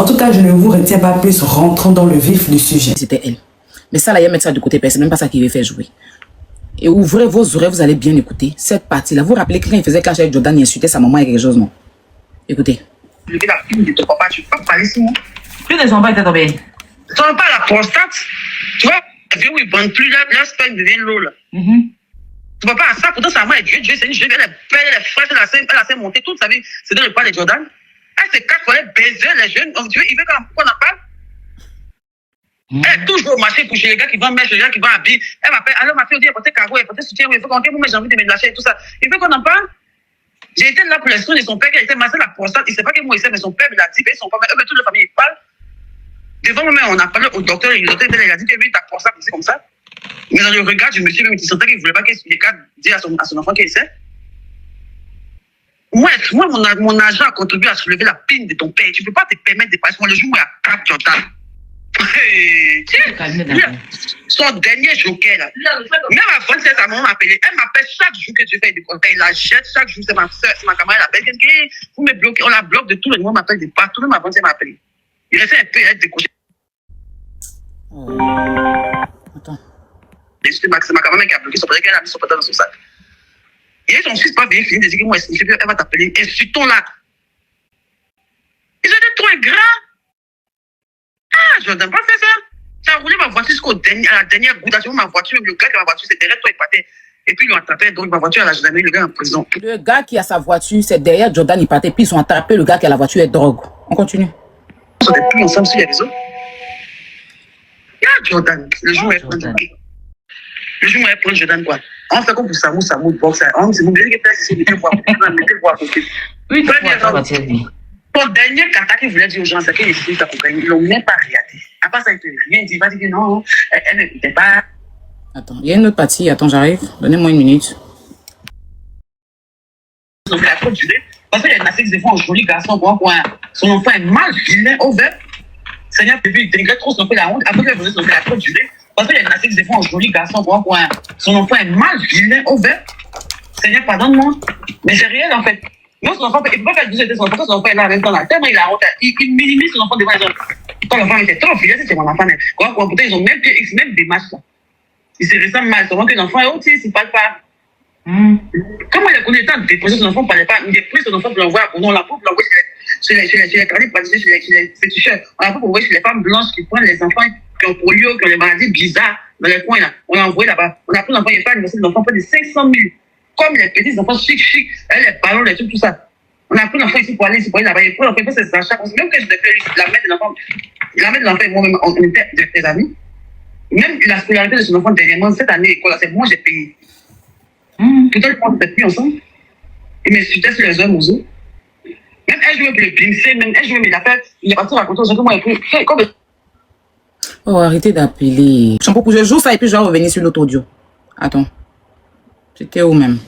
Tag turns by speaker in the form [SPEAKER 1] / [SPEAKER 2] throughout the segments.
[SPEAKER 1] En tout cas, je ne vous retiens pas plus, rentrons dans le vif du sujet.
[SPEAKER 2] C'était elle. Mais ça, là, il y a mettre ça de côté, c'est même pas ça qui veut faire jouer. Et ouvrez vos oreilles, vous allez bien écouter. Cette partie-là, vous vous rappelez que quand il faisait clash avec Jordan, il insultait sa maman et quelque chose, non? Écoutez.
[SPEAKER 3] Lever la plume de ton papa, tu peux pas parler sinon.
[SPEAKER 4] Plus de son père était tombé.
[SPEAKER 3] Tu n'as pas la prostate. Tu vois, où ils bandent plus, là, sperme devient l'eau, là. Tu peux pas à ça, pourtant sa maman est Dieu, c'est une jeune, elle est belle, elle est fraîche, elle a fait monter toute sa vie. C'est dans le pas de Jordan. Elle se cache pour aller baiser les jeunes. Donc, tu veux, il veut qu'on en parle. Elle est toujours au marché pour chez les gars qui vendent mèches, les gars qui vendent habits. Elle m'appelle, alors ma fille, on dit, elle porte carreau, elle porte soutien, il faut qu'on ait j'ai envie de me lâcher et tout ça. Il veut qu'on en parle. J'ai été là pour les soins de son père, qui a été massé la prostate. Il ne sait pas que moi il sait, mais son père me l'a dit, et son père, toute la famille, il parle. Devant moi-même, on a parlé au docteur, et le docteur, il a dit que lui, ta prostate, c'est comme ça. Mais dans le regard du monsieur, même, il sentait qu'il ne voulait pas que les cas disent à son enfant qu'il sait. Moi, mon agent a contribué à soulever la peine de ton père. Tu ne peux pas te permettre de passer. Moi, le jour où il attrape Jordan. Son dernier joker là. Même avant que sa maman m'appelait, elle m'appelle chaque jour que tu fais des contacts. Elle la jette chaque jour. C'est ma soeur, c'est ma camarade. Elle appelle. Vous me bloquez, on la bloque de tout le monde. M'appelle de partout. Même avant, elle m'a appelé. Il restait un peu être décoché.
[SPEAKER 2] Attends.
[SPEAKER 3] C'est ma camarade qui a bloqué son père, qu'elle a mis son père dans son sac. Et son fils pas venu finir de dire que moi, elle va t'appeler. Insultons-la. Ils étaient trop ingrats. Ah, je n'aime pas faire ça. Tu as roulé ma voiture à la dernière goutte. Ma voiture, le gars qui a ma voiture, c'est derrière toi, il partait. Et puis ils l'ont attrapé. Donc ma voiture, elle a jamais eu le gars en prison.
[SPEAKER 2] Le gars qui a sa voiture, c'est derrière Jordan, il partait. Puis ils ont attrapé le gars qui a la voiture et drogue. On continue.
[SPEAKER 3] On n'est plus ensemble sur les réseaux. Il y a Jordan. Le jour où elle prend Jordan. Le jour où elle prend Jordan, quoi. On fait comme pour Samou, boxe. On se dit, mettez-vous à côté.
[SPEAKER 4] Oui, très bien.
[SPEAKER 3] Ton dernier kata qu'il voulait dire aux gens, c'est qu'il est ta cocaïne. Ils l'ont même pas regardé. À part ça, il ne fait rien. Il va dire que non, elle n'écoutait pas.
[SPEAKER 2] Attends, il y a une autre partie. Attends, j'arrive. Donnez-moi une minute.
[SPEAKER 3] Ils ont fait la faute du lait. Parce qu'il y a une assez fois un joli garçon, son enfant est mal vilain, au vert. Seigneur, tu il dénigrait trop son enfant la honte. Après qu'il a fait la faute du lait. Parce qu'il y a une assez fois un joli garçon, son enfant est mal vilain, au vert. Seigneur, pardonne-moi. Mais c'est réel, en fait. Non, son enfant, il ne peut pas faire du son enfant, son enfant est là en même temps. Tellement il a honte. Il minimise son enfant devant les autres. Quand l'enfant était trop fidèle, c'était mon enfant. Pourtant, ils ont même des matchs. Il se ressent mal. Souvent que l'enfant est autiste, il ne parle pas. Comment il a connu le temps de déposer son enfant, il ne parlait pas. Il a pris son enfant pour l'envoyer à la peau, pour l'envoyer sur les carnets, pour sur les féticheurs. On l'a pour l'envoyer sur les femmes blanches qui prennent les enfants qui ont polio, qui ont les maladies bizarres dans les coins là. On l'a envoyé là-bas. On a pris l'enfant, il n'y a pas anniversaire de l'enfant, près de 500 000. Comme les petits enfants chic, les ballons, les trucs, tout ça. On a pris l'enfant ici pour aller là-bas. Et pour l'enfant, il faut ses achats. Même que je l'ai fait, la mère de l'enfant et moi-même, on était des amis. Même la scolarité de son enfant dernièrement, cette année, l'école, c'est moi j'ai payé. Tout le monde n'était plus ensemble. Il m'insultait sur les hommes aux autres. Même elle jouait pour le pincer, même elle jouait mes affaires. Il est parti raconter aux gens que moi, il a pris.
[SPEAKER 2] Oh, arrêtez d'appeler. Shampoo pour je joue ça et puis je vais revenir sur l'autre audio. Attends. C'était où même?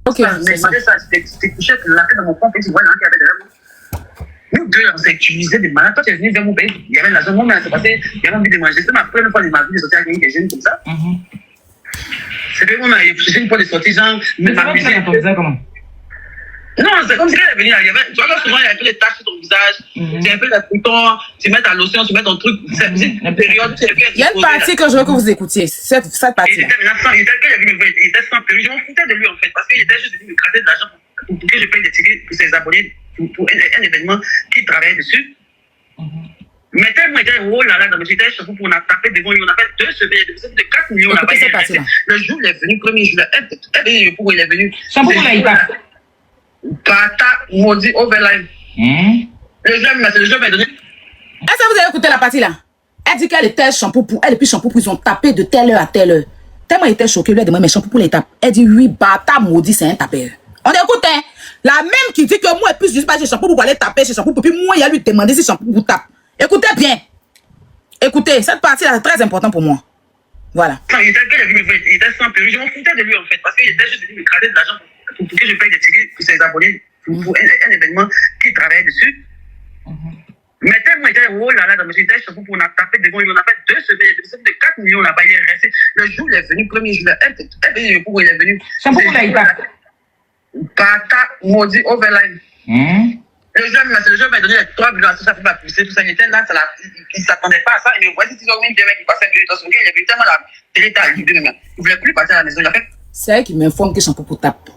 [SPEAKER 2] Ok,
[SPEAKER 3] mais ça, c'était couché la tête dans mon compte et tu vois l'un qui avait derrière moi. Nous deux, on s'est utilisé des malades. Toi, tu es venu vers mon pays. Il y avait la zone où c'est passé. Il y avait envie de manger. C'était ma première fois de ma vie de sortir avec des jeunes comme ça. C'était où on a fait une fois de sortie, genre.
[SPEAKER 4] Mais comment tu as fait ça comment?
[SPEAKER 3] Non, c'est comme si elle est venue. Tu vois, souvent, il y a un peu des taches sur ton visage. Tu as un peu de boutons. Tu mets ta lotion, tu mets ton truc. C'est une période.
[SPEAKER 2] Il y a une partie que je veux que vous écoutiez. Cette partie.
[SPEAKER 3] Il était sans péril. Je m'en foutais de lui, en fait. Parce qu'il était juste venu me craser de l'argent pour que je paye des tickets pour ses abonnés pour un événement qui travaillait dessus. Mais tellement il était oh là là dans le sujet, on a tapé devant lui, on a fait 2 semaines, de 4 millions, on a pas eu. Le jour il est venu, premier jour, il est venu.
[SPEAKER 4] Shampoo pour la IPA.
[SPEAKER 3] Bata, maudit, overline. Le jeu m'a donné.
[SPEAKER 2] Est-ce que vous avez écouté la partie là? Elle dit qu'elle était shampoo pour elle et puis shampoo pour ils ont tapé de telle heure à telle heure. Tellement il était choqué, lui a demandé mais shampoo pour les tapes. Elle dit oui, bata maudit, c'est un tapeur. On écoute, hein? La même qui dit que moi, et puis je suis pas chez shampoo pour aller taper chez shampoo, puis moi, il a lui demandé si shampoo vous tape. Écoutez bien. Écoutez, cette partie là, c'est très important pour moi. Voilà.
[SPEAKER 3] Il était sans permis. Je m'en foutais de lui en fait. Parce qu'il était juste venu me craser de l'argent pour que je paye des tickets pour ses abonnés. Pour un événement qui travaillait dessus. Mais tellement il était oh là là, dans mes idées, on a tapé devant lui, on a fait 2 semaines, de 4 millions là-bas, il est resté. Le jour où il est venu, premier jour, il est venu.
[SPEAKER 4] Shampoo pour la ITA.
[SPEAKER 3] Bata, maudit, overline. Le jeune m'a donné les 3 millions, ça fait pas publicité, tout ça, il était là, il ne s'attendait pas à ça. Et voici 6 heures, des mecs qui passaient dans son gars, il avait tellement la télé à lui, il ne voulait plus partir à la maison.
[SPEAKER 2] C'est elle qui m'informe que Shampoo pour tape.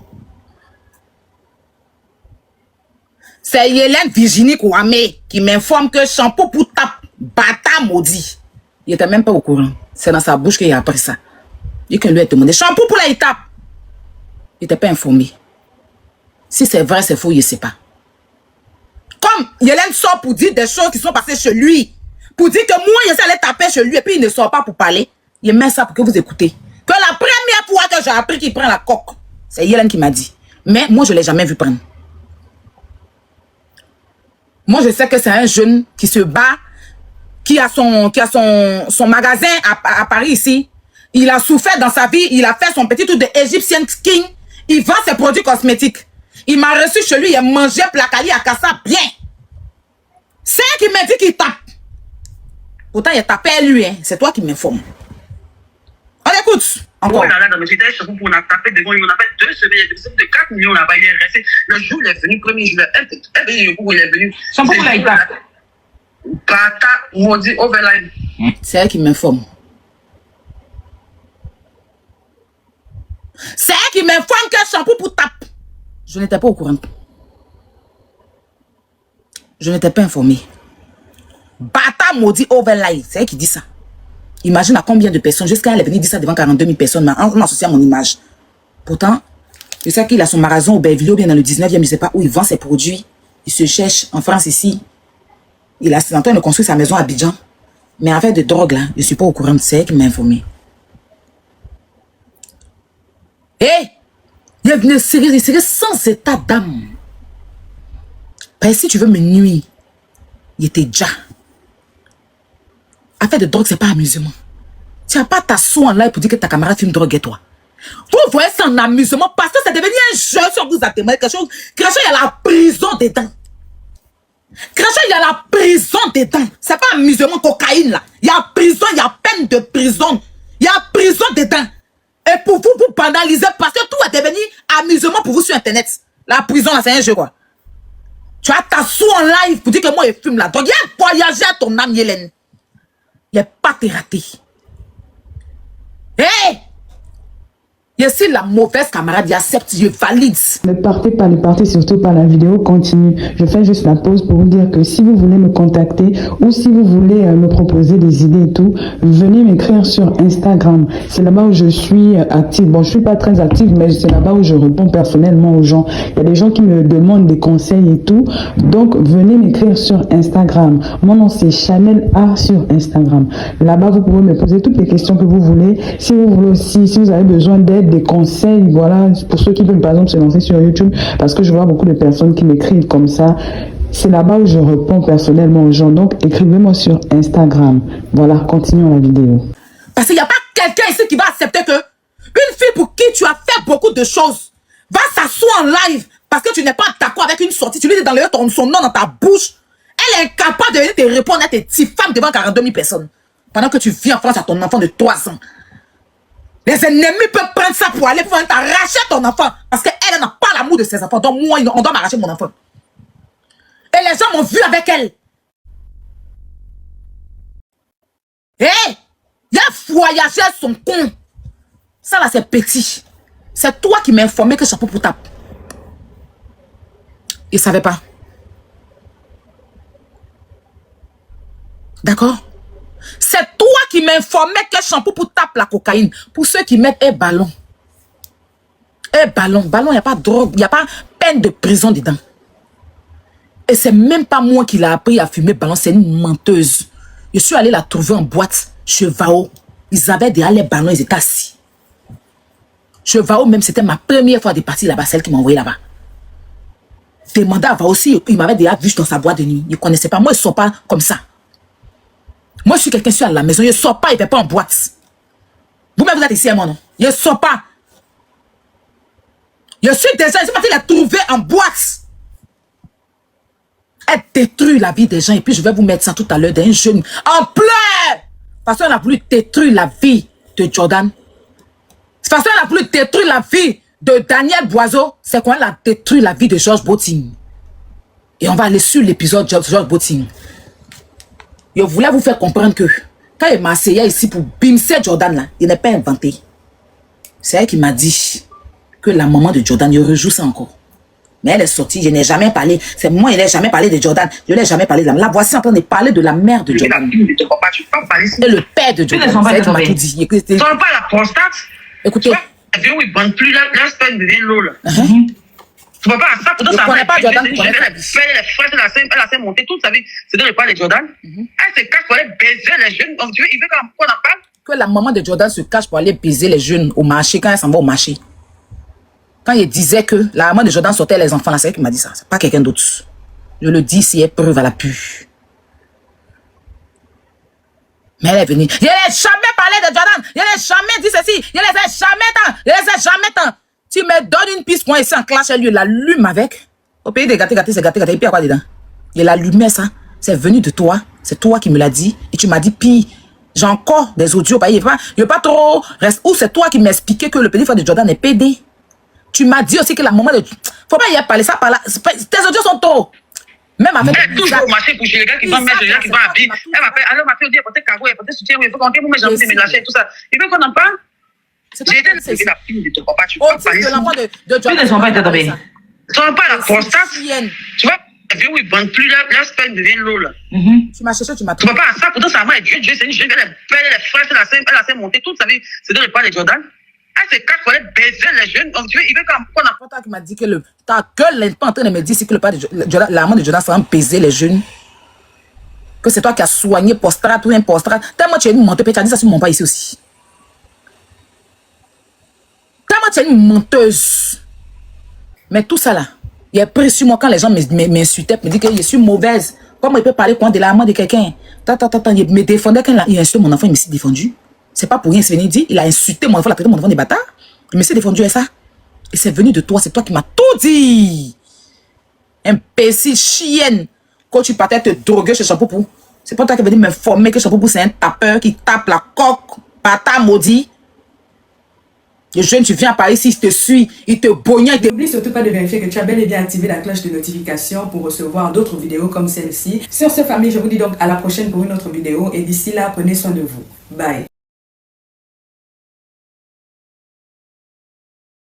[SPEAKER 2] C'est Hélène Virginie Kouame qui m'informe que Shampoo pour tape, bâtard maudit. Il n'était même pas au courant. C'est dans sa bouche qu'il a appris ça. Et qu'on lui a demandé Shampoo pour la tape. Il n'était pas informé. Si c'est vrai, c'est faux, il ne sait pas. Comme Hélène sort pour dire des choses qui sont passées chez lui, pour dire que moi, il allait taper chez lui et puis il ne sort pas pour parler, il met ça pour que vous écoutez. Que la première fois que j'ai appris qu'il prend la coque, c'est Hélène qui m'a dit. Mais moi, je ne l'ai jamais vu prendre. Moi, je sais que c'est un jeune qui se bat, qui a son magasin à Paris ici. Il a souffert dans sa vie, il a fait son petit tour de Egyptian King. Il vend ses produits cosmétiques. Il m'a reçu chez lui, il a mangé placali à Kassa bien. C'est qui m'a dit qu'il tape. Pourtant, il a tapé à lui, hein. C'est toi qui m'informe. On écoute. Encore.
[SPEAKER 3] Oh là là, dans mes idées, on a tapé devant lui, on a fait 2 semaines, de 4 millions là-bas, il est resté. Le jour où il est venu, premier jour, il est venu.
[SPEAKER 4] Shampoo pour la ITA.
[SPEAKER 3] Bata, maudit, overline.
[SPEAKER 2] C'est elle qui m'informe. C'est elle qui m'informe que Shampoo pour tape. Je n'étais pas au courant. Je n'étais pas informé. Bata maudit overline. C'est elle qui dit ça. Imagine à combien de personnes. Jusqu'à elle est venue dire ça devant 42 000 personnes. En associant mon image. Pourtant, je sais qu'il a son magasin au Belleville ou bien dans le 19e. Je ne sais pas où il vend ses produits. Il se cherche en France ici. Il est en train de construire sa maison à Abidjan. Mais en fait de drogue là, je ne suis pas au courant. C'est elle qui m'a informé. Hé! Il est venu serrer sans état d'âme. Parce que si tu veux me nuire, il était déjà. Affaire de drogue, c'est pas amusement. Tu n'as pas ta soie en live pour dire que ta camarade filme drogue et toi. Vous voyez ça en amusement parce que c'est devenu un jeu sur vous a témoigné quelque chose. Crachat, il y a la prison dedans. Crachat, il y a la prison dedans. C'est pas amusement cocaïne là. Il y a prison, il y a peine de prison. Il y a prison dedans. Et pour vous, vous banalisez parce que tout est devenu amusement pour vous sur Internet. La prison là, c'est un jeu quoi. Tu as ta soie en live pour dire que moi, je fume la drogue. Il y a voyagé à ton âme, Hélène. Il n'y a pas te raté. Hé! Je suis la mauvaise camarade, j'accepte, je valide.
[SPEAKER 1] Ne partez surtout pas, la vidéo continue. Je fais juste la pause pour vous dire que si vous voulez me contacter ou si vous voulez me proposer des idées et tout, venez m'écrire sur Instagram. C'est là-bas où je suis active. Bon, je suis pas très active, mais c'est là-bas où je réponds personnellement aux gens. Il y a des gens qui me demandent des conseils et tout. Donc, venez m'écrire sur Instagram. Mon nom, c'est Chanel A sur Instagram. Là-bas, vous pouvez me poser toutes les questions que vous voulez. Si vous voulez aussi, si vous avez besoin d'aide, des conseils, voilà, pour ceux qui veulent par exemple se lancer sur YouTube, parce que je vois beaucoup de personnes qui m'écrivent comme ça. C'est là-bas où je réponds personnellement aux gens. Donc, écrivez-moi sur Instagram. Voilà, continuons la vidéo.
[SPEAKER 2] Parce qu'il n'y a pas quelqu'un ici qui va accepter que une fille pour qui tu as fait beaucoup de choses va s'asseoir en live parce que tu n'es pas d'accord avec une sortie. Tu lui dis dans le son nom dans ta bouche. Elle est incapable de venir te répondre à tes petites femmes devant 42 000 personnes. Pendant que tu vis en France à ton enfant de 3 ans. Les ennemis peuvent prendre ça pour aller pour t'arracher ton enfant. Parce qu'elle n'a pas l'amour de ses enfants. Donc moi, on doit m'arracher mon enfant. Et les gens m'ont vu avec elle. Hé! Il y a voyagé son con. Ça là, c'est petit. C'est toi qui m'as informé que Shampoo pour tape. Il ne savait pas. D'accord? C'est toi qui m'informais que Shampoo pour tape la cocaïne. Pour ceux qui mettent un ballon. Un ballon. Ballon, il n'y a pas de drogue. Il n'y a pas peine de prison dedans. Et c'est même pas moi qui l'ai appris à fumer ballon. C'est une menteuse. Je suis allé la trouver en boîte chez Vao. Ils avaient déjà les ballons. Ils étaient assis. Chez Vao même, c'était ma première fois de partir là-bas. Celle qui m'a envoyé là-bas. Demandez à Vao aussi. Il m'avait déjà vu dans sa boîte de nuit. Il ne connaissait pas. Moi, ils ne sont pas comme ça. Moi, je suis quelqu'un qui est à la maison. Je ne sors pas, il ne fait pas en boîte. Vous-même, vous êtes ici, moi, non? Je ne sors pas. Je suis déjà, je suis parti la trouver en boîte. Elle détruit la vie des gens. Et puis, je vais vous mettre ça tout à l'heure d'un jeune en pleurs. Parce qu'on a voulu détruire la vie de Jordan. C'est parce qu'on a voulu détruire la vie de Daniel Boiseau. C'est qu'on a détruit la vie de Georges Boting. Et on va aller sur l'épisode de Georges Boting. Je voulais vous faire comprendre que quand il m'a essayé ici pour bimser Jordan, là, il n'est pas inventé. C'est elle qui m'a dit que la maman de Jordan, il rejoue ça encore. Mais elle est sortie, je n'ai jamais parlé. C'est moi, il n'a jamais parlé de Jordan. Je n'ai jamais parlé de la voici en train de parler de la mère de Jordan. Et le père de Jordan. C'est elle qui m'a tout dit.
[SPEAKER 3] Tu ne parles pas la prostate?
[SPEAKER 2] Écoutez.
[SPEAKER 3] Tu vois, il ne bande plus, la sperme devient l'eau, là. Tu ne vois pas ça, pourtant ça
[SPEAKER 2] connais pas Jordan, tu connais pas.
[SPEAKER 3] Elle a fait monter toute sa vie. C'est dans le pas de Jordan. Elle se cache pour aller baiser les jeunes. Donc, tu veux, il veut qu'on en parle?
[SPEAKER 2] Que la maman de Jordan se cache pour aller baiser les jeunes au marché quand elle s'en va au marché. Quand il disait que la maman de Jordan sortait les enfants, là, c'est elle qui m'a dit ça. C'est pas quelqu'un d'autre. Je le dis si elle preuve à la pu. Mais elle est venue. Je n'ai jamais parlé de Jordan. Je n'ai jamais dit ceci. Je ne les ai jamais tant. Je ne les ai jamais tant. Tu me donnes une piste, moi, ici en clash, elle l'allume avec. Au pays des gâtés, c'est gâté. Et puis, il y a quoi dedans? Il allumait ça. C'est venu de toi. C'est toi qui me l'as dit. Et tu m'as dit, puis, j'ai encore des audios. Il n'y a pas trop. Ou c'est toi qui m'expliquais que le petit frère de Jordan est pédé. Tu m'as dit aussi que la maman de... Faut pas y parler ça par là. Tes audios sont trop. Même avec...
[SPEAKER 3] Elle est toujours au marché pour chez les gars qui vont mettre les gars qui vont habiller. Elle m'appelle, alors ma fille dit, peut-être carreau, peut-être soutien, il faut qu'on vous mette dans mes lâcher tout ça. Il veut qu'on en parle? J'ai été la fille de ton papa, tu peux parler.
[SPEAKER 4] Plus ne sont pas été tombés.
[SPEAKER 3] Tu n'as pas la prostate. Tu vois, où ils vendent plus, la sperme devient l'eau, là.
[SPEAKER 2] Tu m'as cherché, tu m'as
[SPEAKER 3] trouvé. Tu vois pas ça, pourtant sa maman est Dieu, c'est une jeune, elle est fraîche, elle a fait monter toute sa vie. C'est dans le pas de Jordan. Elle se cache pour aller baiser les jeunes. Donc, tu veux, il veut qu'on en
[SPEAKER 2] parle. Tu m'as dit que ta gueule n'est pas en train de me dire que le pas de Jordan, la maman de Jordan va baiser les jeunes. Que c'est toi qui as soigné postrate ou un postrate. Tellement tu es une menteuse, tu as dit ça sur mon pas ici aussi. Tellement tu es une menteuse. Mais tout ça là, il est pris sur moi quand les gens m'insultaient, me disent que je suis mauvaise. Comment il peut parler de la maman de quelqu'un? Il me défendait quand il a insulté mon enfant, il me s'est défendu. C'est pas pour rien, c'est venu dire, il a insulté mon enfant, il a traité mon enfant des bâtards. Il me s'est défendu à ça. Et c'est venu de toi, c'est toi qui m'as tout dit. Imbécile, chienne. Quand tu partais te droguer chez Champoupou, c'est pas toi qui es venu m'informer que Champoupou c'est un tapeur qui tape la coque, bâtard maudit. Le jeune, tu viens à Paris, s'il te suit, il te bogna.
[SPEAKER 1] N'oublie surtout pas de vérifier que tu as bel et bien activé la cloche de notification pour recevoir d'autres vidéos comme celle-ci. Sur ce, famille, je vous dis donc à la prochaine pour une autre vidéo. Et d'ici là, prenez soin de vous. Bye.